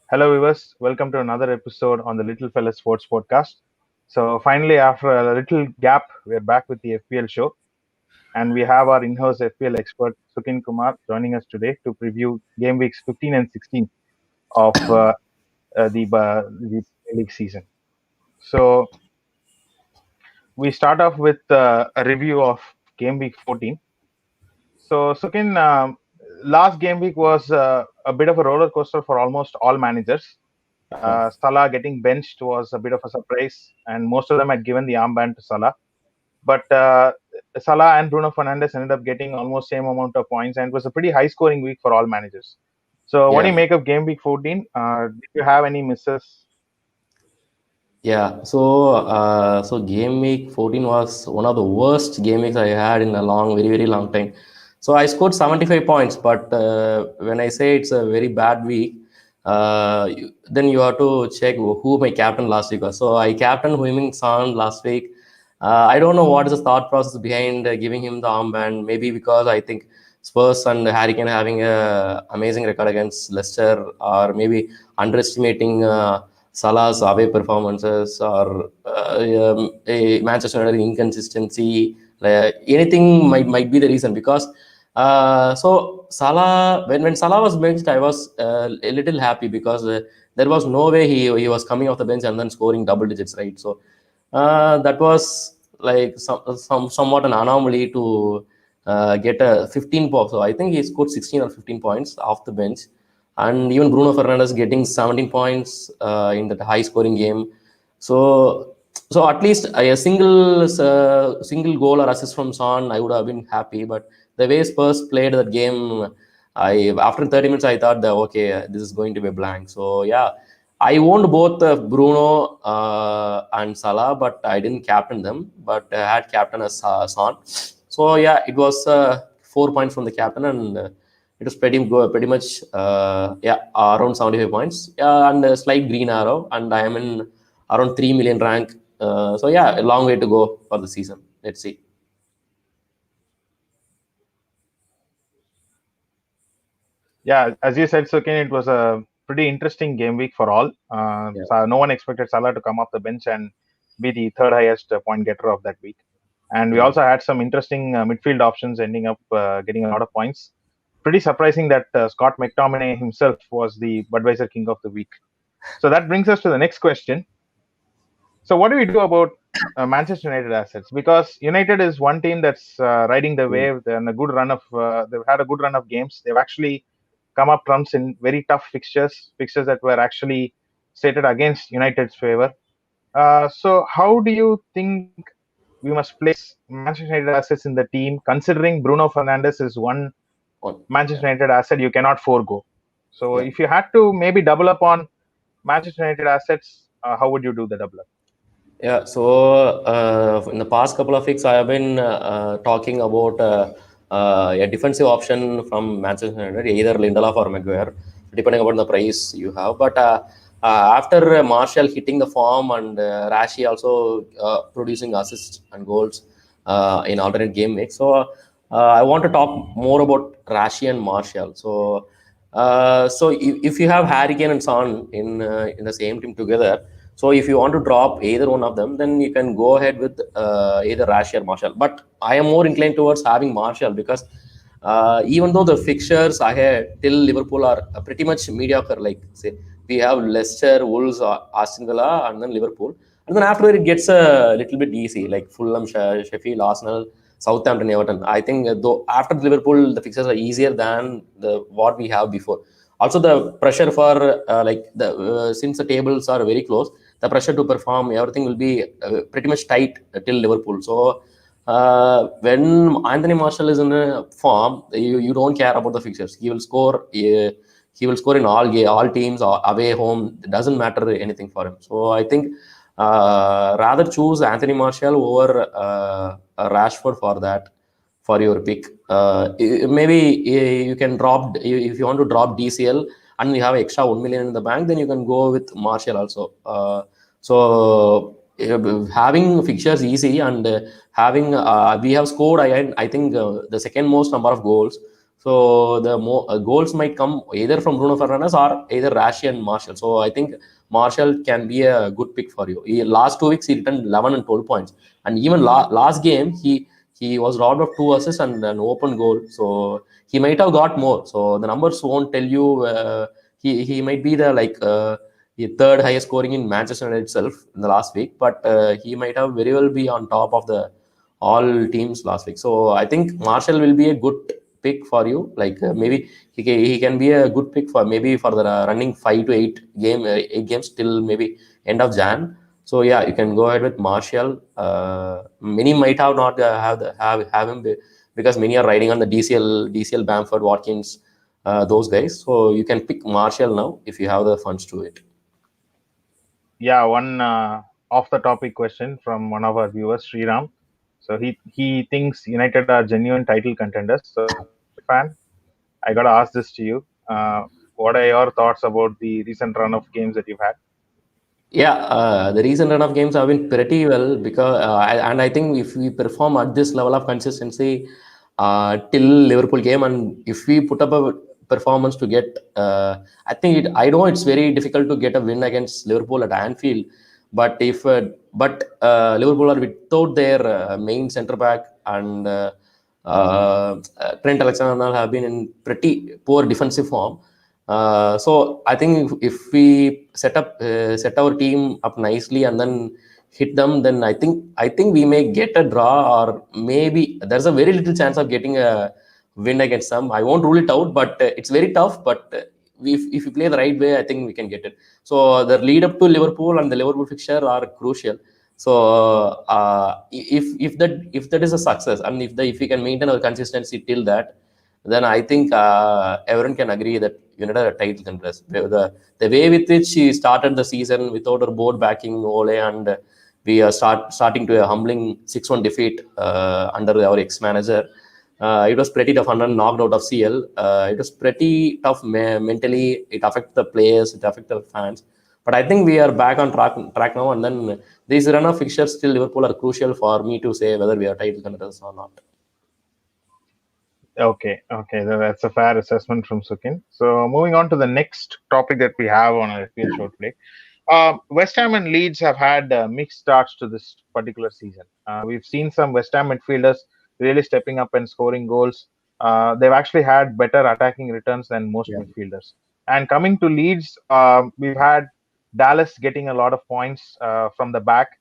Hello, viewers. Welcome to another episode on the Little Fella Sports Podcast. So, finally, after a little gap, we're back with the FPL show, and we have our in-house FPL expert Sukin Kumar joining us today to preview game weeks 15 and 16 of the league season. So, we start off with a review of game week 14. So, Sukin, last game week was a bit of a roller coaster for almost all managers. Salah getting benched was a bit of a surprise, and most of them had given the armband to Salah. But Salah and Bruno Fernandes ended up getting almost same amount of points, and it was a pretty high-scoring week for all managers. So, what do you Yeah, make of game week 14? Did you have any misses? yeah. So game week 14 was one of the worst game weeks I had in a very, very long time. So I scored 75 points, but when I say it's a very bad week, then you have to check who my captain last week was. So I captained Heung-min Son last week. I don't know what is the thought process behind giving him the armband. Maybe because I think Spurs and Harry Kane having a amazing record against Leicester, or maybe underestimating. Salah's away performances or a Manchester United inconsistency, anything might be the reason. Because so Salah, when Salah was benched, I was a little happy because there was no way he was coming off the bench and then scoring double digits, right? So that was like somewhat an anomaly to get a 15 points. So I think he scored 16 or 15 points off the bench, and even Bruno Fernandes getting 17 points in that high scoring game. So at least a single goal or assist from Son, I would have been happy. But the way Spurs played that game, I after 30 minutes I thought that okay, this is going to be a blank. So yeah, I owned both Bruno and Salah, but I didn't captain them. But I had captain as Son. So yeah, it was 4 points from the captain, and it was pretty much yeah, around 75 points, and a slight green arrow, and I am in around 3 million rank. So yeah, a long way to go for the season. Let's see. Yeah, as you said, Sukin, it was a pretty interesting game week for all. Yeah. So no one expected Salah to come off the bench and be the third highest point getter of that week. And we Yeah. also had some interesting midfield options ending up getting a lot of points. Pretty surprising that Scott McTominay himself was the Budweiser King of the Week. So that brings us to the next question. So what do we do about Manchester United assets? Because United is one team that's riding the Mm. wave. They're in a good run of. They've had a good run of games. They've actually come up trumps in very tough fixtures that were actually stated against United's favor. So how do you think we must place Manchester United assets in the team, considering Bruno Fernandes is one Yeah. Manchester United asset you cannot forego? So Yeah. if you had to maybe double up on Manchester United assets, how would you do the double up? Yeah, so in the past couple of weeks, I have been talking about a defensive option from Manchester United, either Lindelof or Maguire, depending upon the price you have. But after Martial hitting the form, and Rashi also producing assists and goals in alternate game weeks, so I want to talk more about Rashi and Martial. So if you have Harry Kane and Son in the same team together, so if you want to drop either one of them, then you can go ahead with either Rashi or Martial. But I am more inclined towards having Martial because even though the fixtures ahead till Liverpool are pretty much mediocre, like say we have Leicester, Wolves, Aston Villa, and then Liverpool, and then after it gets a little bit easy, like Fulham, Sheffield, Arsenal, Southampton, Everton. I think though after Liverpool, the fixtures are easier than the what we have before. Also, the pressure for like the since the tables are very close, the pressure to perform everything will be pretty much tight till Liverpool. So when Anthony Marshall is in a form, you don't care about the fixtures. He will score. He will score in all teams, away, home. It doesn't matter anything for him. So I think rather choose Anthony Marshall over Rashford for that, for your pick. Maybe you can drop if you want to drop DCL and you have extra 1 million in the bank, then you can go with Martial also. Having fixtures easy, and having we have scored I think the second most number of goals So the more goals might come either from Bruno Fernandes or either Rashi and Martial. So I think Martial can be a good pick for you. Last 2 weeks he returned 11 and 12 points, and even last game he was robbed of 2 assists and an open goal. So he might have got more. So the numbers won't tell you. He might be the the third highest scoring in Manchester United itself in the last week, but he might have very well be on top of the all teams last week. So I think Marshall will be a good pick for you. Maybe he can be a good pick for maybe for the running 5 to 8 games till maybe end of Jan. So yeah, you can go ahead with Marshall. Many might have not have him because many are riding on the DCL Bamford Watkins, those guys. So you can pick Marshall now if you have the funds to it. Yeah, one off the topic question from one of our viewers, Sriram. So he thinks United are genuine title contenders. So as a United fan, I gotta ask this to you. What are your thoughts about the recent run of games that you've had? Yeah, the recent run of games have been pretty well because, and I think if we perform at this level of consistency till Liverpool game, and if we put up a performance to get, I know it's very difficult to get a win against Liverpool at Anfield, but Liverpool are without their main centre back and Trent Alexander-Arnold have been in pretty poor defensive form. So I think if we set our team up nicely and then hit them, then I think we may get a draw, or maybe there's a very little chance of getting a win against them. I won't rule it out, but it's very tough. But if we play the right way, I think we can get it. So the lead up to Liverpool and the Liverpool fixture are crucial. So if that is a success, and if we can maintain our consistency till that, then I think everyone can agree that United are title contenders. The way with which he started the season without a board backing Ole, and we are starting to a humbling 6-1 defeat under our ex-manager. It was pretty tough, and then knocked out of CL. It was pretty tough mentally. It affected the players, it affected the fans. But I think we are back on track now, and then these run of fixtures till Liverpool are crucial for me to say whether we are title contenders or not. Okay, that's a fair assessment from Sukin. So moving on to the next topic that we have on our FPL short play. West Ham and Leeds have had mixed starts to this particular season. We've seen some West Ham midfielders really stepping up and scoring goals. They've actually had better attacking returns than most midfielders. And coming to Leeds, we've had Dallas getting a lot of points from the back.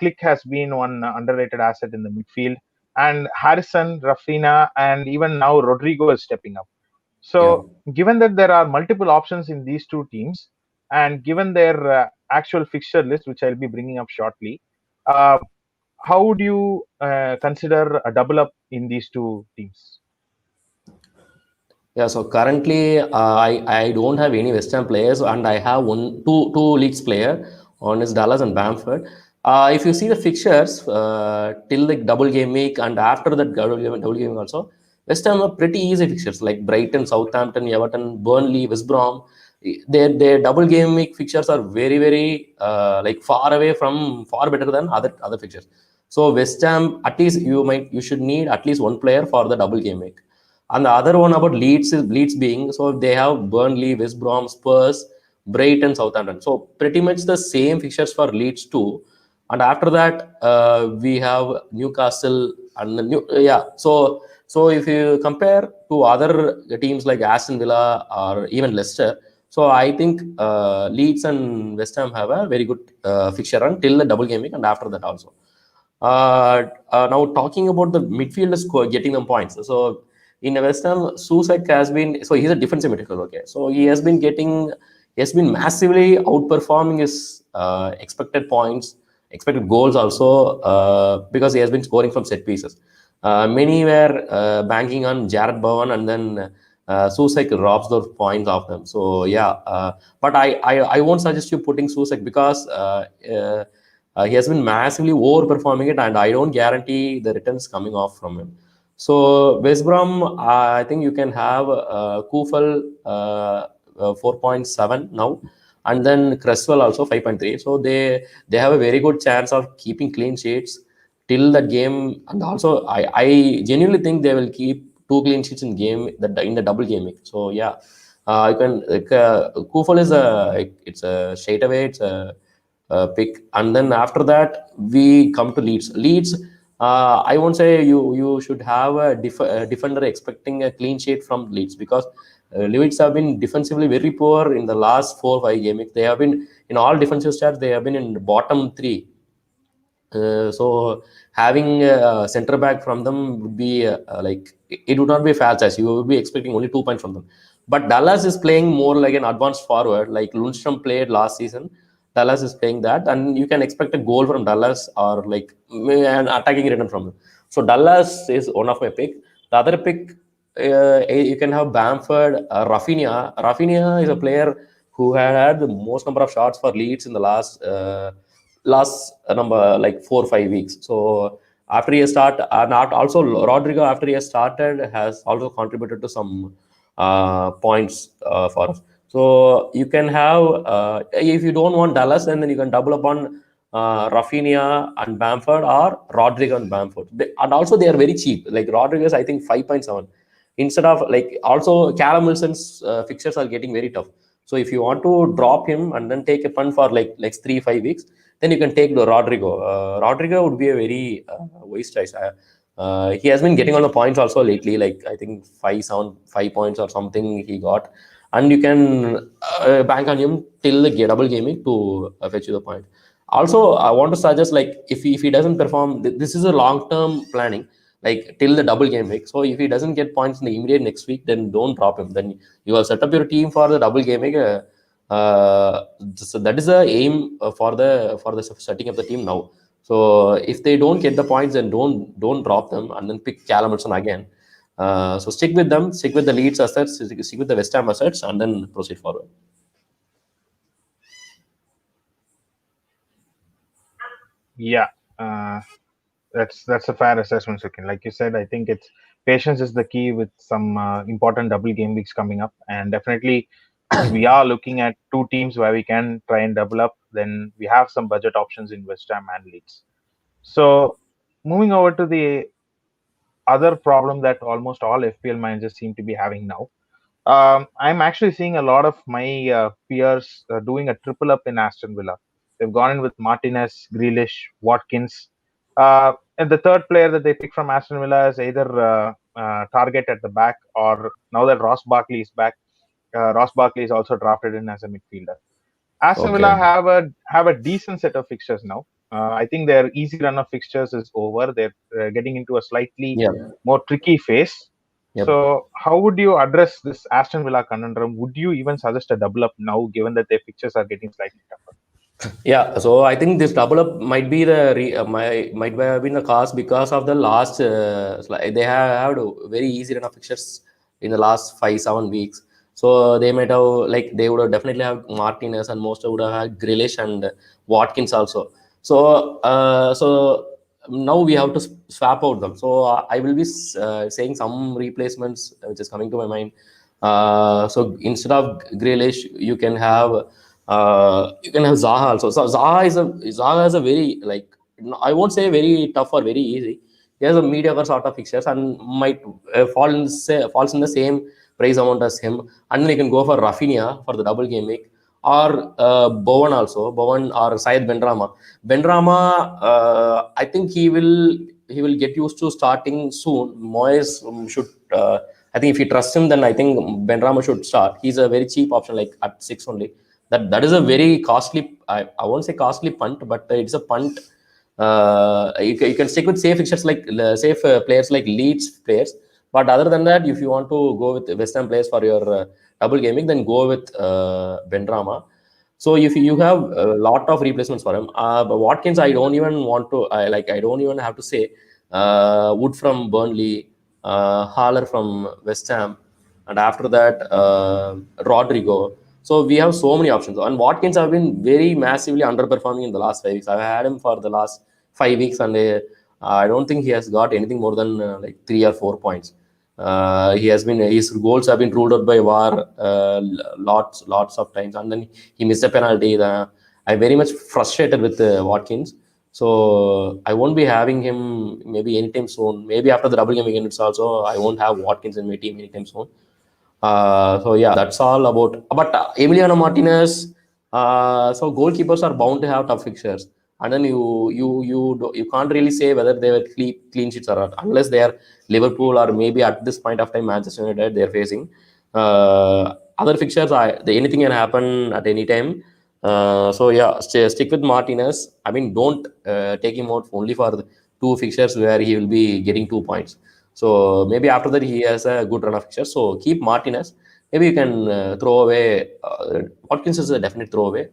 Click has been one underrated asset in the midfield. And Harrison, Rafinha, and even now Rodrigo is stepping up. Yeah. So, given that there are multiple options in these two teams, and given their actual fixture list, which I'll be bringing up shortly, uh, how would you consider a double up in these two teams? Yeah, so currently I don't have any West Ham players, and I have two Leeds player. One is Dallas and Bamford. If you see the fixtures till the double game week and after that double game week also, West Ham are pretty easy fixtures like Brighton, Southampton, Everton, Burnley, West Brom. Their double game week fixtures are very far better than other fixtures. So West Ham, at least you should need at least one player for the double game week. And the other one about Leeds is Leeds being, so they have Burnley, West Brom, Spurs, Brighton, Southampton. So pretty much the same fixtures for Leeds too. And after that, we have Newcastle and the new yeah. So if you compare to other teams like Aston Villa or even Leicester, so I think Leeds and West Ham have a very good fixture until the double game week, and after that also. Now talking about the midfielders getting them points. So in West Ham, Susek has been, so he's a defensive midfielder. Okay, so he has been massively outperforming his expected points, expected goals also, because he has been scoring from set pieces. Many were banking on Jared Bowen, and then Susek robs those points off them. So yeah, but I won't suggest you putting Susek because he has been massively overperforming it, and I don't guarantee the returns coming off from him. So West Brom, I think you can have Kufel 4.7 now, and then Cresswell also 5.3. So they have a very good chance of keeping clean sheets till that game, and also I genuinely think they will keep 2 clean sheets in the double game week. So yeah, you can Kufal is it's a straight away, it's a pick. And then after that we come to Leeds. I won't say you should have a defender expecting a clean sheet from Leeds, because Leeds have been defensively very poor in the last 4 5 game weeks. They have been in all defensive stats, they have been in the bottom three. So having a center back from them would be like it would not be a fair choice. You would be expecting only 2 points from them. But Dallas is playing more like an advanced forward, like Lundstrom played last season. Dallas is playing that, and you can expect a goal from Dallas or like an attacking return from them. So Dallas is one of my pick. The other pick, you can have Bamford, Rafinha. Rafinha is a player who had the most number of shots for Leeds in the last number like 4 5 weeks. So after he start, not also Rodrigo after he has started has also contributed to some points for us. So you can have if you don't want Dallas, and then you can double up on Rafinha and Bamford, or Rodrigo and Bamford. And also they are very cheap. Like Rodrigo is I think 5.7. Instead of like also Callum Wilson's fixtures are getting very tough. So if you want to drop him and then take a punt for like 3 5 weeks, then you can take the Rodrigo. Rodrigo would be a very wise choice. He has been getting on the points also lately, like I think 5 points or something he got, and you can bank on him till the double gaming to fetch you the point. Also, I want to suggest, like if he doesn't perform, this is a long term planning, like till the double game week. So if he doesn't get points in the immediate next week, then don't drop him. Then you have set up your team for the double game week. So that is the aim for the setting up the team now. So if they don't get the points, then don't drop them and then pick Callum Wilson again. So stick with them, stick with the Leeds assets, stick with the West Ham assets, and then proceed forward. Yeah, uh, that's a fair assessment, Sukin. Like you said, I think it's patience is the key with some important double game weeks coming up, and definitely if we are looking at two teams where we can try and double up, then we have some budget options in West Ham and Leeds. So moving over to the other problem that almost all FPL managers seem to be having now. I'm actually seeing a lot of my peers doing a triple up in Aston Villa. They've gone in with Martinez, Grealish, Watkins. And the third player that they pick from Aston Villa is either Target at the back, or now that Ross Barkley is back, Ross Barkley is also drafted in as a midfielder. Aston Villa Okay. have a decent set of fixtures now. I think their easy run of fixtures is over. They're getting into a slightly Yeah. more tricky phase. Yep. So, how would you address this Aston Villa conundrum? Would you even suggest a double up now, given that their fixtures are getting slightly tougher? Yeah, so I think this double up might be might have been the cause because of the last they have had a very easy run of fixtures in the last 5 7 weeks. So they might have, like they would have definitely have Martinez, and most would have had Grealish and Watkins also. So now we have to swap out them. So I will be saying some replacements which is coming to my mind. So instead of Grealish, you can have Zaha also. So Zaha is a very, like, I won't say very tough or very easy. He has a mediocre sort of fixtures and might falls in the same price amount as him. And then you can go for Rafinha for the double game week, or Bowen also, Bowen or Syed Benrahma. Benrahma, I think he will get used to starting soon. Moyes should. I think if you trust him, then I think Benrahma should start. He's a very cheap option, like at 6 only. That is a very costly. I won't say costly punt, but it's a punt. You can stick with safe fixtures, like safe players like Leeds players. But other than that, if you want to go with West Ham players for your double gaming, then go with Benrahma. So if you have a lot of replacements for him, but Watkins, I don't even want to. I don't even have to say. Wood from Burnley, Haller from West Ham, and after that, Rodrigo. So we have so many options. And Watkins have been very massively underperforming in the last 5 weeks. I've had him for the last 5 weeks, and I don't think he has got anything more than like 3 or 4 points. His goals have been ruled out by VAR lots of times, and then he missed a penalty. I'm very much frustrated with Watkins. So I won't be having him maybe anytime soon. Maybe after the double game weekend, it's also I won't have Watkins in my team anytime soon. So yeah, that's all about. But Emiliano Martinez. So goalkeepers are bound to have tough fixtures, and then you can't really say whether they were clean sheets or not unless they are Liverpool or maybe at this point of time Manchester United they're facing. Other fixtures, anything can happen at any time. So yeah, stick with Martinez. I mean, don't take him out only for the two fixtures where he will be getting 2 points. So maybe after that he has a good run of fixtures. So keep Martinez. Maybe you can throw away. Watkins is a definite throwaway.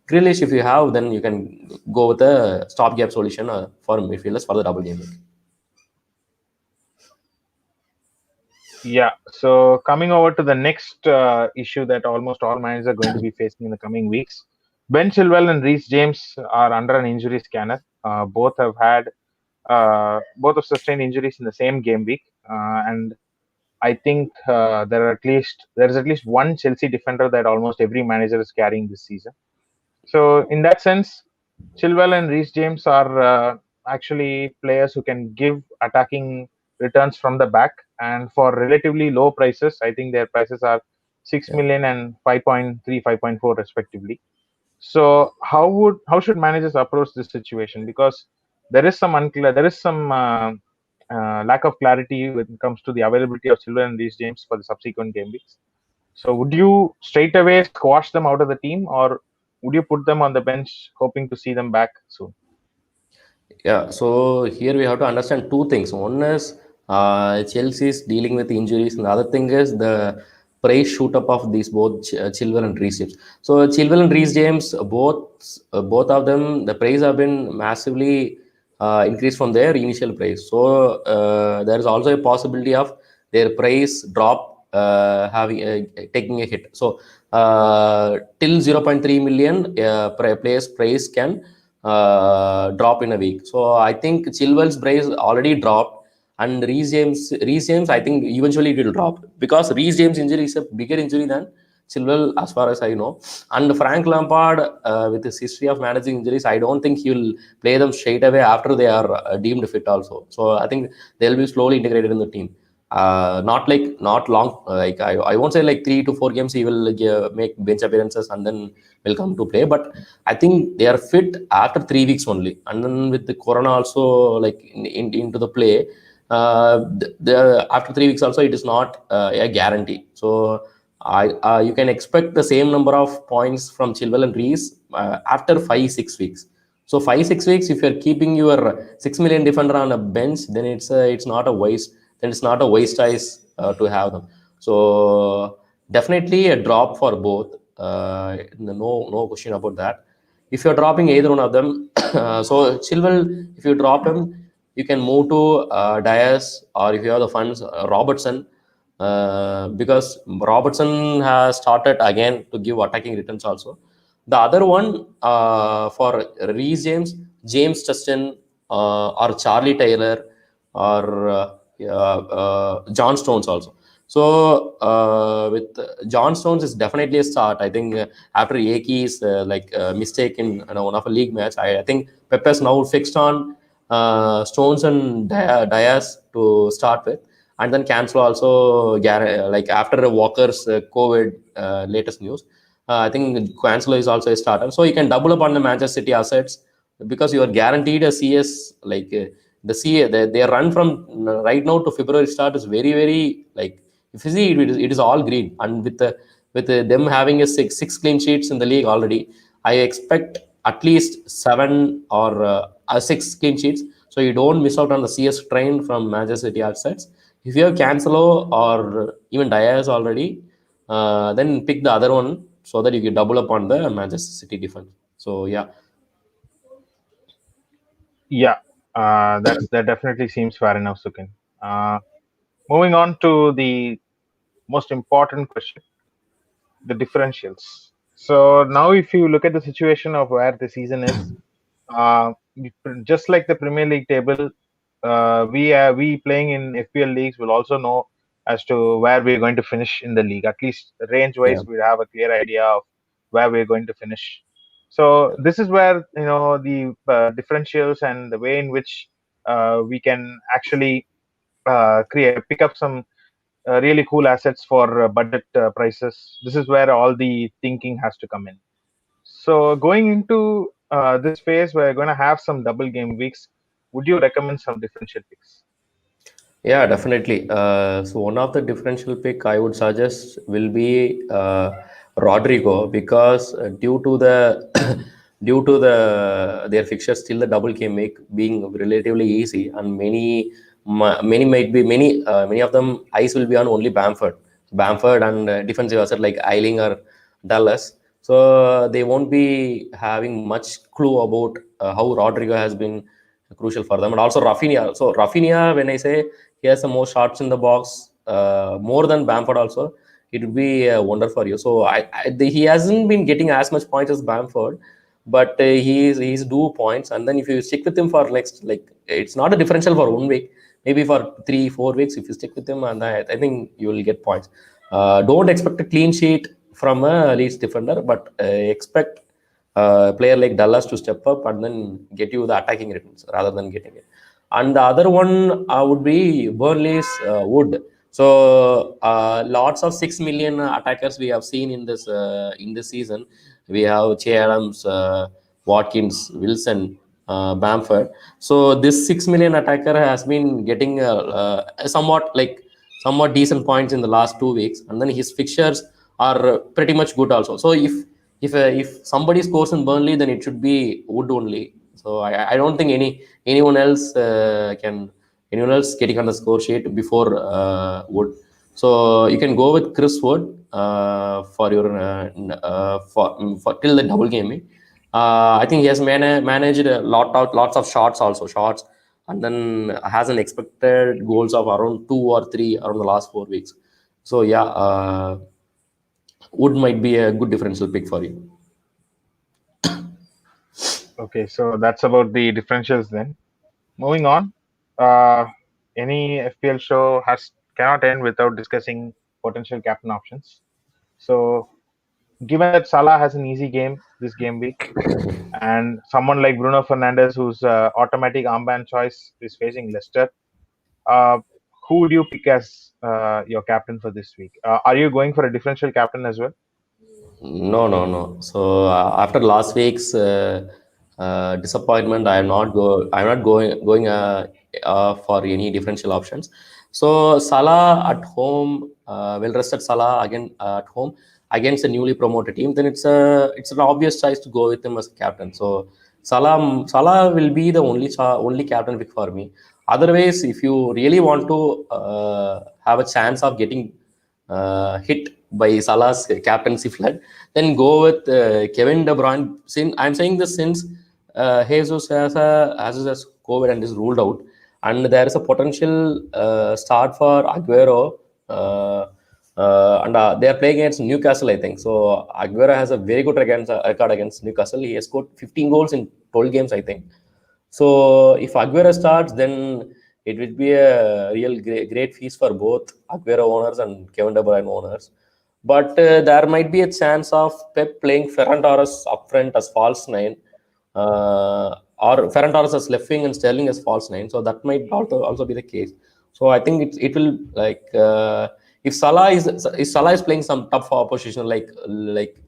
Grealish, if you have, then you can go with a stopgap solution for midfielders for the double game week. Yeah. So coming over to the next issue that almost all managers are going to be facing in the coming weeks, Ben Chilwell and Reece James are under an injury scanner. Both have sustained injuries in the same game week, and I think there is at least one Chelsea defender that almost every manager is carrying this season. So in that sense, Chilwell and Reece James are actually players who can give attacking returns from the back, and for relatively low prices, I think their prices are 6 Yeah. million and 5.3, 5.4 respectively. So how should managers approach this situation? Because there is some lack of clarity when it comes to the availability of Chilwell and Reece James for the subsequent game weeks. So would you straight away squash them out of the team, or would you put them on the bench hoping to see them back soon? Yeah, so here we have to understand two things. One is Chelsea is dealing with injuries, and the other thing is the price shoot up of these both Chilwell and Reece James. So Chilwell and Reece James, both of them, the price have been massively increased from their initial price. So there is also a possibility of their price drop having taking a hit. So till 0.3 million, players price can drop in a week. So I think Chilwell's price already dropped, and Reece James, I think eventually it will drop because Reece James injury is a bigger injury than Chilwell, as far as I know. And Frank Lampard, with his history of managing injuries, I don't think he will play them straight away after they are deemed fit. Also, so I think they'll be slowly integrated in the team. Not long. Like I won't say like 3 to 4 games he will make bench appearances and then will come to play. But I think they are fit after 3 weeks only, and then with the corona also like into the play, after 3 weeks also it is not a guarantee. So you can expect the same number of points from Chilwell and Reece after 5 6 weeks. So 5 6 weeks, if you're keeping your 6 million defender on a bench, then it's not a waste. Then it's not a waste choice to have them. So definitely a drop for both. No question about that. If you're dropping either one of them, so Chilwell, if you drop him, you can move to Diaz, or if you have the funds, Robertson, because Robertson has started again to give attacking returns also. The other one for Reece James, James Justin, or Charlie Taylor, or John Stones also. So with John Stones is definitely a start. I think after Yaki's mistake in one of a league match, I think Pep has now fixed on Stones and Diaz to start with, and then Cancelo also like after Walker's COVID latest news. I think Cancelo is also a starter, so you can double up on the Manchester City assets because you are guaranteed a CS the CA, their run from right now to February start is very like if you see it is all green, and with them having a six clean sheets in the league already, I expect at least 6 clean sheets, so you don't miss out on the CS train from Manchester City assets. If you have Cancelo or even Diaz already, then pick the other one so that you can double up on the Manchester City defense. So yeah. Yeah, that definitely seems fair enough, Sukin. Uh, Moving on to the most important question, the differentials. So now, if you look at the situation of where the season is, uh, just like the Premier League table, we playing in FPL leagues will also know as to where we're going to finish in the league. At least range Yeah. wise, we have a clear idea of where we're going to finish. So this is where the differentials and the way in which we can actually create pick up some really cool assets for budget prices. This is where all the thinking has to come in. So going into this phase, we're going to have some double game weeks. Would you recommend some differential picks? Yeah, definitely. So one of the differential pick I would suggest will be Rodrigo, because due to the due to their fixtures still the double game week being relatively easy, and many of them eyes will be on only Bamford and defensive asset like Eiling or Dallas. So they won't be having much clue about how Rodrigo has been crucial for them, and also Rafinha. So Rafinha, when I say he has some more shots in the box, more than Bamford also, it would be a wonder for you. So he hasn't been getting as much points as Bamford, but he's due points. And then if you stick with him for next, like, it's not a differential for 1 week, maybe for 3-4 weeks, if you stick with him, and I think you will get points. Don't expect a clean sheet from a Leeds defender, but expect player like Dallas to step up and then get you the attacking returns rather than getting it. And the other one would be Burnley's Wood. So lots of 6 million attackers we have seen in this season. We have Che Adams, Watkins, Wilson, Bamford. So this 6 million attacker has been getting somewhat decent points in the last 2 weeks, and then his fixtures are pretty much good also. So if somebody scores in Burnley, then it should be Wood only. So I don't think anyone else can anyone else getting on the score sheet before Wood. So you can go with Chris Wood for your for till the double gaming. I think he has managed lots of shots, and then has an expected goals of around 2 or 3 around the last 4 weeks. So yeah, Wood might be a good differential pick for you. Okay, so that's about the differentials then. Moving on, uh, any FPL show has cannot end without discussing potential captain options. So, given that Salah has an easy game this game week, and someone like Bruno Fernandes, whose automatic armband choice is facing Leicester, uh, who would you pick as your captain for this week? Are you going for a differential captain as well? No, no, no. So after last week's disappointment, I am not go. I'm not going for any differential options. So Salah at home, well rested Salah again at home against a newly promoted team. Then it's an obvious choice to go with him as captain. So Salah will be the only captain pick for me. Otherwise, if you really want to have a chance of getting hit by Salah's captaincy flood, then go with Kevin De Bruyne. I'm saying this since Jesus has COVID and is ruled out, and there is a potential start for Aguero, and they are playing against Newcastle, I think. So Aguero has a very good record against Newcastle. He has scored 15 goals in 12 games, I think. So if Aguero starts, then it will be a real great feast for both Aguero owners and Kevin De Bruyne owners. But there might be a chance of Pep playing Ferran Torres up front as false nine, or Ferran Torres as left wing and Sterling as false nine. So that might also be the case. So I think it will, like, if Salah is playing some tough opposition like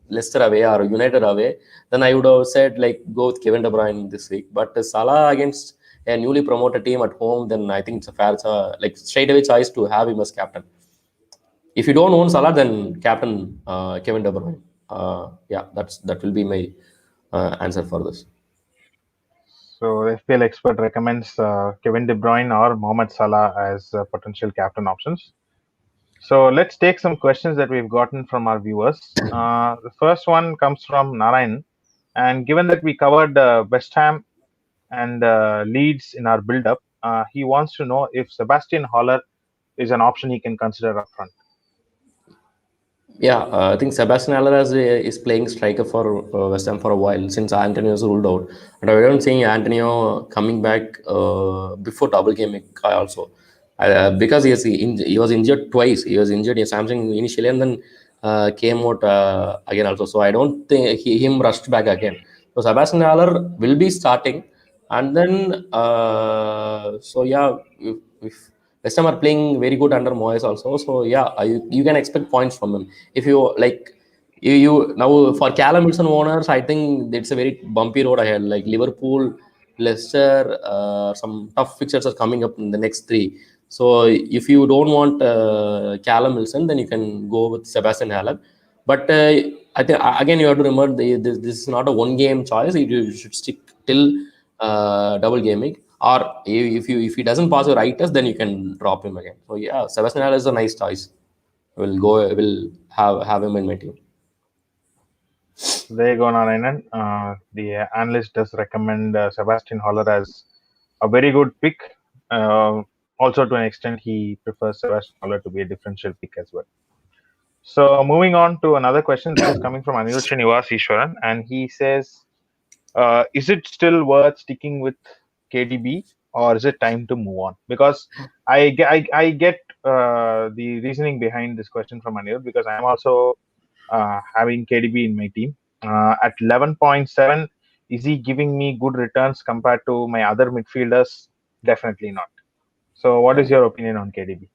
Leicester away or United away, then I would have said like go with Kevin De Bruyne this week. But Salah against a newly promoted team at home, then I think it's a fair like straight away choice to have him as captain. If you don't own Salah, then captain Kevin De Bruyne. Yeah, that will be my answer for this. So, the FPL expert recommends Kevin De Bruyne or Mohamed Salah as potential captain options. So let's take some questions that we've gotten from our viewers. The first one comes from Narayan, and given that we covered West Ham and Leeds in our build-up, he wants to know if Sebastian Haller is an option he can consider up front. Yeah, I think Sebastian Allardyce is playing striker for West Ham for a while since Antonio is ruled out, and I don't see Antonio coming back before double game week also, because he was injured twice. He was injured in Samsung initially and then came out again also. So I don't think him rushed back again. So Sebastian Haller will be starting, and then if West Ham are playing very good under Moyes also. So yeah, you can expect points from him if you like. You now for Callum Wilson owners, I think it's a very bumpy road ahead. Like Liverpool, Leicester, some tough fixtures are coming up in the next three. So if you don't want Callum Wilson, then you can go with Sebastian Haller. But I think again you have to remember this is not a one game choice. You should stick till double gaming. Or if he doesn't pass your right test, then you can drop him again. So yeah, Sebastian Haller is a nice choice. Will have him in my team. There you go, Narayanan. The analyst does recommend Sebastian Haller as a very good pick. Also, to an extent, he prefers Sebastian Haller to be a differential pick as well. So, moving on to another question. This is coming from Anirudh Srinivas Ishwaran, and he says, is it still worth sticking with KDB, or is it time to move on? Because I get the reasoning behind this question from Anirudh, because I'm also having KDB in my team. At 11.7, is he giving me good returns compared to my other midfielders? Definitely not. So, what is your opinion on KDB?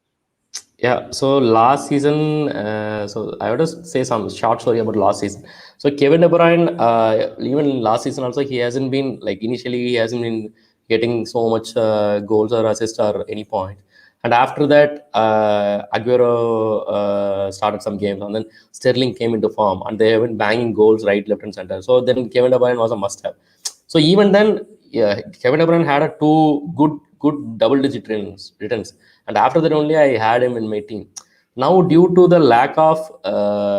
Yeah, so last season, so I would just say some short story about last season. So Kevin De Bruyne, even last season also, he hasn't been like initially he hasn't been getting so much goals or assists or any point. And after that, Aguero started some games, and then Sterling came into form, and they have been banging goals right, left, and center. So then Kevin De Bruyne was a must-have. So even then, yeah, Kevin De Bruyne had a good double-digit returns, and after that only I had him in my team. Now due to the lack of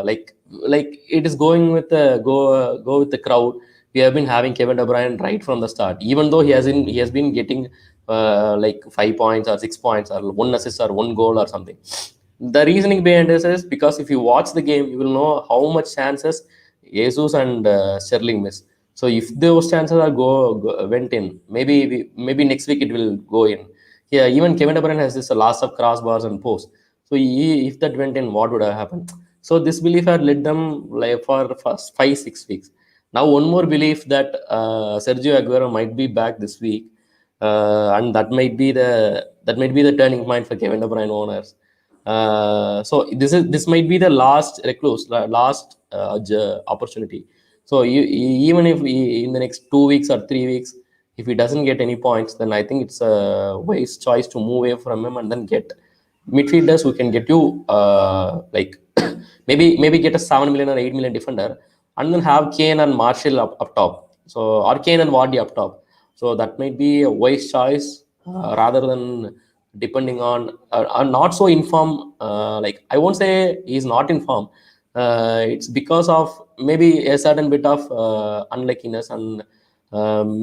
like it is going with the go with the crowd. We have been having Kevin De Bruyne right from the start, even though he has been getting like 5 points or 6 points or one assist or one goal or something. The reasoning behind this is because if you watch the game, you will know how much chances Jesus and Sterling miss. So if those chances are went in, maybe next week it will go in. Yeah, even Kevin De Bruyne has this loss of crossbars and posts. So if that went in, what would have happened? So this belief had led them like for first 5 6 weeks. Now one more belief that Sergio Aguero might be back this week, and that might be the turning point for Kevin De Bruyne owners. So this might be the last last opportunity. So even if in the next 2 weeks or 3 weeks, if he doesn't get any points, then I think it's a wise choice to move away from him and then get midfielders who can get you like maybe get a 7 million or 8 million defender, and then have Kane and Marshall up top. So or Kane and Vardy up top. So that might be a wise choice rather than depending on not so informed. Like I won't say he's not informed. It's because of maybe a certain bit of unluckiness and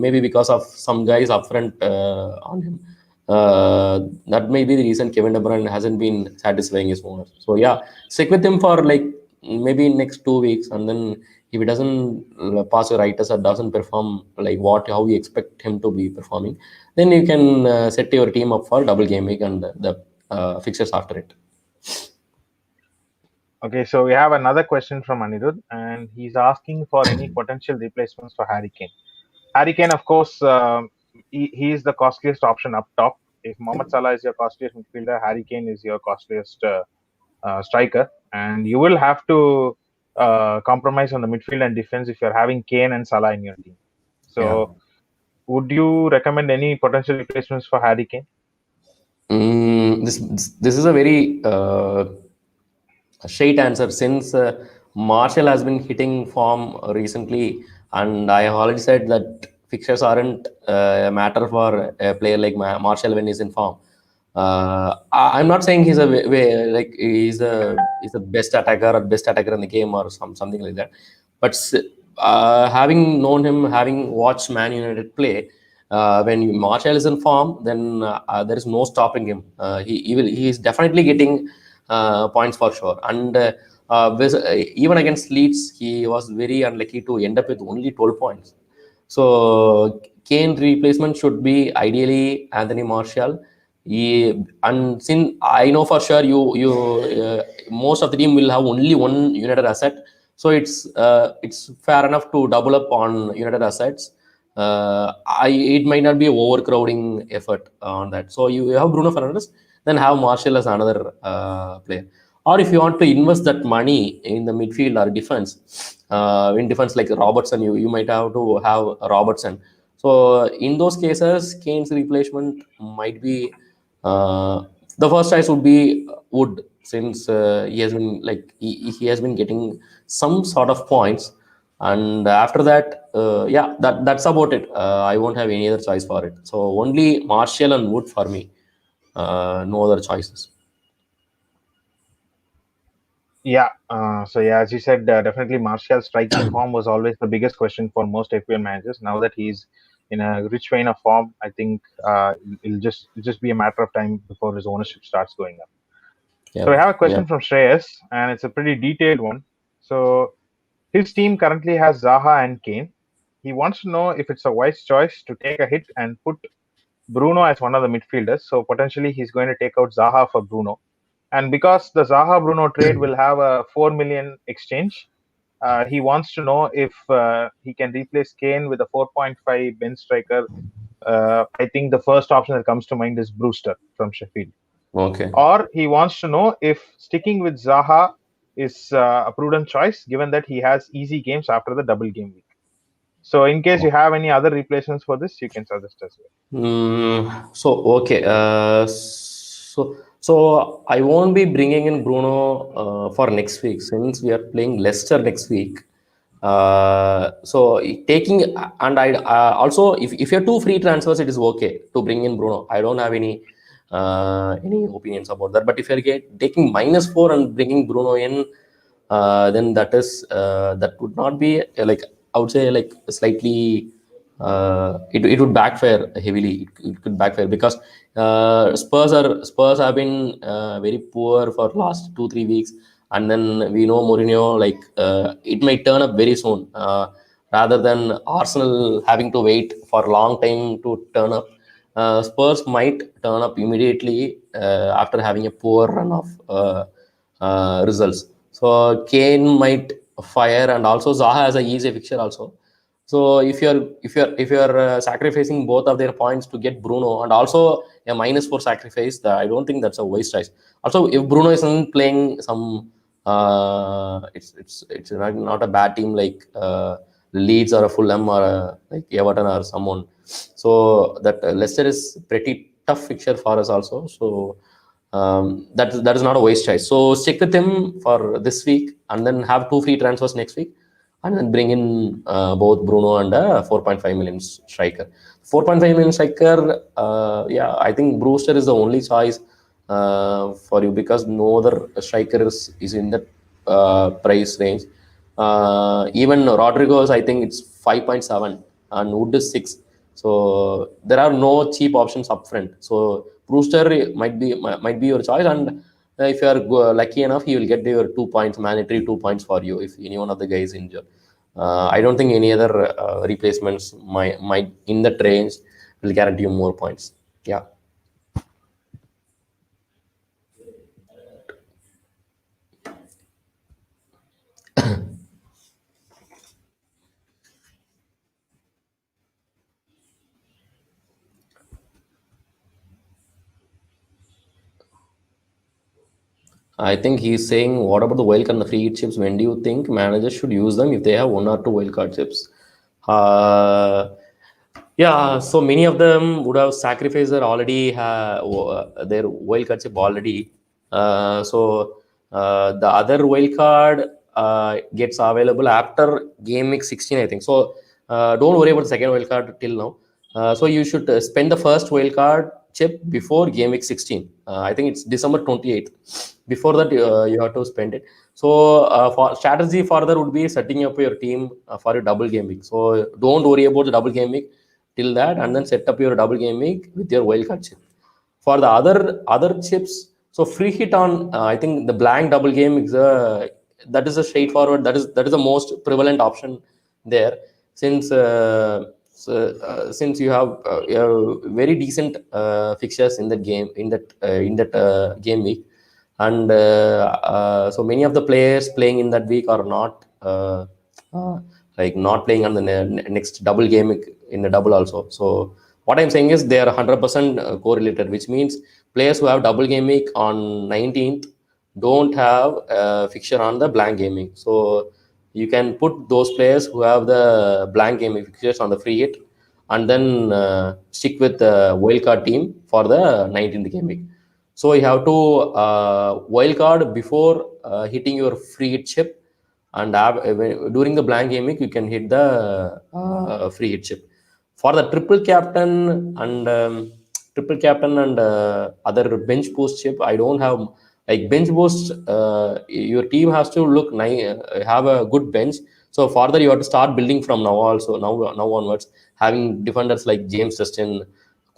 maybe because of some guys up front on him. That may be the reason Kevin De Bruyne hasn't been satisfying his owners. So yeah, stick with him for like maybe next 2 weeks, and then if he doesn't pass your right test or doesn't perform like how you expect him to be performing, then you can set your team up for double game week and the fixtures after it. Okay, so we have another question from Anirudh, and he's asking for any potential replacements for Harry Kane. Harry Kane, of course, he is the costliest option up top. If Mohamed Salah is your costliest midfielder, Harry Kane is your costliest striker, and you will have to compromise on the midfield and defense if you're having Kane and Salah in your team. So, Yeah. would you recommend any potential replacements for Harry Kane? This is a very straight answer since Marshall has been hitting form recently, and I have already said that fixtures aren't a matter for a player like Marshall when he's in form. I'm not saying he's like he's the best attacker or best attacker in the game or something like that, but having known him, having watched Man United play, when Marshall is in form, then there is no stopping him. He is definitely getting points for sure. And even against Leeds, he was very unlucky to end up with only 12 points. So Kane replacement should be ideally Anthony Martial. And since I know for sure you most of the team will have only one United asset, So it's fair enough to double up on United assets. It might not be a overcrowding effort on that. So you have Bruno Fernandes, then have Martial as another player. Or if you want to invest that money in the midfield or defense, in defense like Robertson, you might have to have Robertson. So in those cases, Kane's replacement might be the first choice would be Wood, since he has been like he has been getting some sort of points, and after that, yeah, that's about it. I won't have any other choice for it. So only Martial and Wood for me. No other choices. Yeah. So yeah, as you said, definitely Martial's striking form was always the biggest question for most FPL managers. Now that he's in a rich vein of form, I think it'll just be a matter of time before his ownership starts going up. So Yeah, we have a yeah. question from Shreyas, and it's a pretty detailed one. So his team currently has Zaha and Kane. He wants to know if it's a wise choice to take a hit and put Bruno as one of the midfielders. So potentially he's going to take out Zaha for Bruno. And because the Zaha Bruno trade will have a 4 million exchange, he wants to know if he can replace Kane with a 4.5 bench striker. I think the first option that comes to mind is Brewster from Sheffield. Okay. Or he wants to know if sticking with Zaha is a prudent choice, given that he has easy games after the double game week. So, in case you have any other replacements for this, you can suggest as well. So okay. So I won't be bringing in Bruno for next week since we are playing Leicester next week. So taking and I also if you have two free transfers, it is okay to bring in Bruno. I don't have any opinions about that. But if you're taking -4 and bringing Bruno in, then that would not be like, I would say, like slightly it would backfire heavily. It could backfire because Spurs have been very poor for last 2-3 weeks, and then we know Mourinho, like it might turn up very soon. Rather than Arsenal having to wait for a long time to turn up, Spurs might turn up immediately after having a poor run of results. So Kane might fire, and also Zaha has a easy fixture also. So if you're sacrificing both of their points to get Bruno, and also a -4 sacrifice, that I don't think that's a waste choice. Also, if Bruno isn't playing some, it's not a bad team like Leeds or a Fulham or like Everton or someone. So that Leicester is pretty tough fixture for us also. So that is not a waste choice. So stick with him for this week, and then have two free transfers next week, and then bring in both Bruno and a 4.5 million striker. 4.5 million striker, yeah, I think Brewster is the only choice for you, because no other striker is in that price range. Even Rodrigo's, I think it's 5.7, and Wood is 6. So there are no cheap options up front. So Brewster might be your choice, and if you are lucky enough, he will get your 2 points, mandatory 2 points for you if any one of the guys injured. I don't think any other replacements might in that range will guarantee you more points. Yeah. I think he's saying, what about the wildcard and the free hit chips? When do you think managers should use them if they have one or two wildcard chips? Uh, yeah, so many of them would have sacrificed their wildcard chip already. So the other wildcard gets available after Gameweek 16, I think. So don't worry about the second wildcard till now. So you should spend the first wildcard chip before Gameweek 16. I think it's December 28th. Before that, you have to spend it. So for strategy further would be setting up your team for a double game week. So don't worry about the double game week till that, and then set up your double game week with your wildcard chip. For the other chips, so free hit on, I think the blank double game is that is a straightforward, that is the most prevalent option there, since since you have very decent fixtures in that game, in that game week, and so many of the players playing in that week are not uh, like not playing on the next double game in the double also. So what I'm saying is they are 100% correlated, which means players who have double game week on 19th don't have fixture on the blank gaming. So you can put those players who have the blank gaming fixtures on the free hit, and then stick with the wildcard team for the 19th game week. So you have to wildcard before hitting your free hit chip, and during the blank game week you can hit the free hit chip. For the triple captain and other bench boost chip, I don't have like bench boost. Your team has to look nice, have a good bench. So further you have to start building from now also, now onwards, having defenders like James Justin,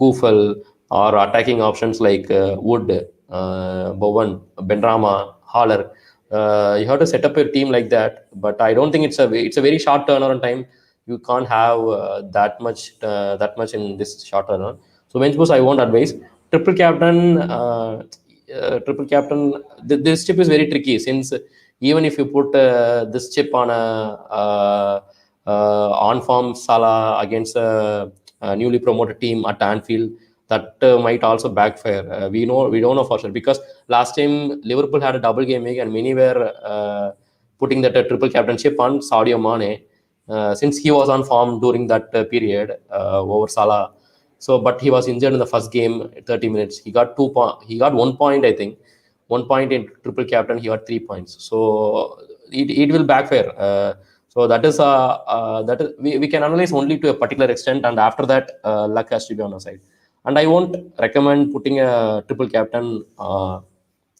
Kufel, or attacking options like Wood, Bowen, Benrama, Haller. You have to set up your team like that, but I don't think it's a very short turnaround time. You can't have that much in this short turnaround. So bench boost I won't advise. Triple captain, triple captain. This chip is very tricky, since even if you put this chip on on form Salah against a newly promoted team at Anfield, that might also backfire. We don't know for sure, because last time Liverpool had a double game week and many were putting that triple captainship on Sadio Mane, since he was on form during that period over Salah. So, but he was injured in the first game, 30 minutes. He got 2 point. He got 1 point, I think. 1 point in triple captain. He got 3 points. So it will backfire. So that is we can analyze only to a particular extent, and after that, luck has to be on our side. And I won't recommend putting a triple captain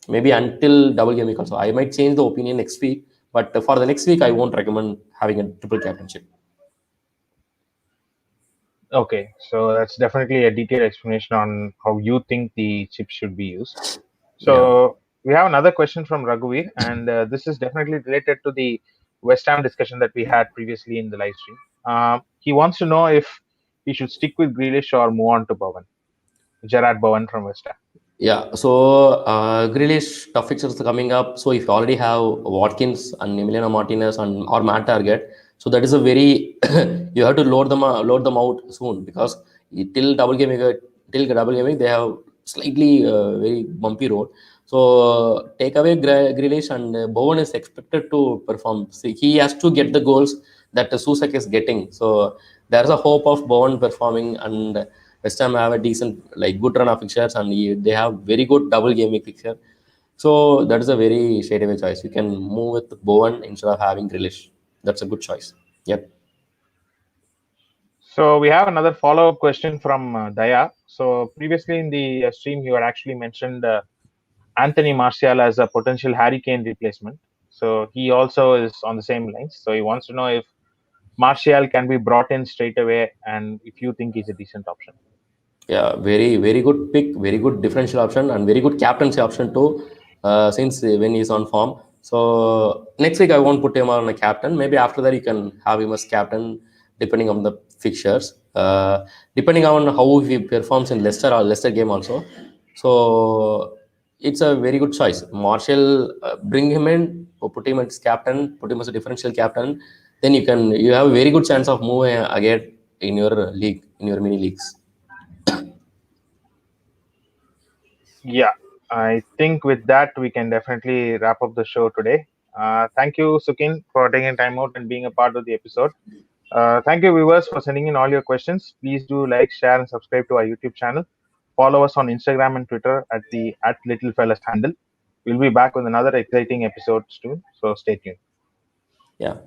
maybe until double game week also. I might change the opinion next week, but for the next week, I won't recommend having a triple captainship. Okay, so that's definitely a detailed explanation on how you think the chip should be used. Yeah. So we have another question from Raghuveer, and this is definitely related to the West Ham discussion that we had previously in the live stream. He wants to know if he should stick with Grealish or move on to Bowen, Gerard Bowen from West Ham. Yeah, so Grealish tough fixtures are coming up. So if you already have Watkins and Emiliano Martinez and or Matt Target, so that is a very you have to load them out soon, because till double game week, till double game week, they have slightly very bumpy road. So take away Grealish, and Bowen is expected to perform. See, he has to get the goals that Susek is getting. So there's a hope of Bowen performing, and West Ham have a decent, like good run of fixtures, and they have very good double game week fixture. So that is a very straightaway choice. You can move with Bowen instead of having Grealish. That's a good choice. Yep. So we have another follow-up question from Daya. So previously in the stream, you had actually mentioned Anthony Martial as a potential Harry Kane replacement. So he also is on the same lines. So he wants to know if Martial can be brought in straight away, and if you think he's a decent option. Yeah, very good pick, very good differential option, and very good captaincy option too. Since when he's on form, so next week I won't put him on a captain. Maybe after that you can have him as captain, depending on the fixtures. Depending on how he performs in Leicester game also. So it's a very good choice. Marshall, bring him in, or put him as captain, put him as a differential captain. Then you have a very good chance of moving again in your league, in your mini leagues. Yeah, I think with that we can definitely wrap up the show today. Thank you, Sukin, for taking time out and being a part of the episode. Thank you, viewers, for sending in all your questions. Please do like, share, and subscribe to our YouTube channel. Follow us on Instagram and Twitter at the @LittleFellas handle. We'll be back with another exciting episode soon, so stay tuned. Yeah.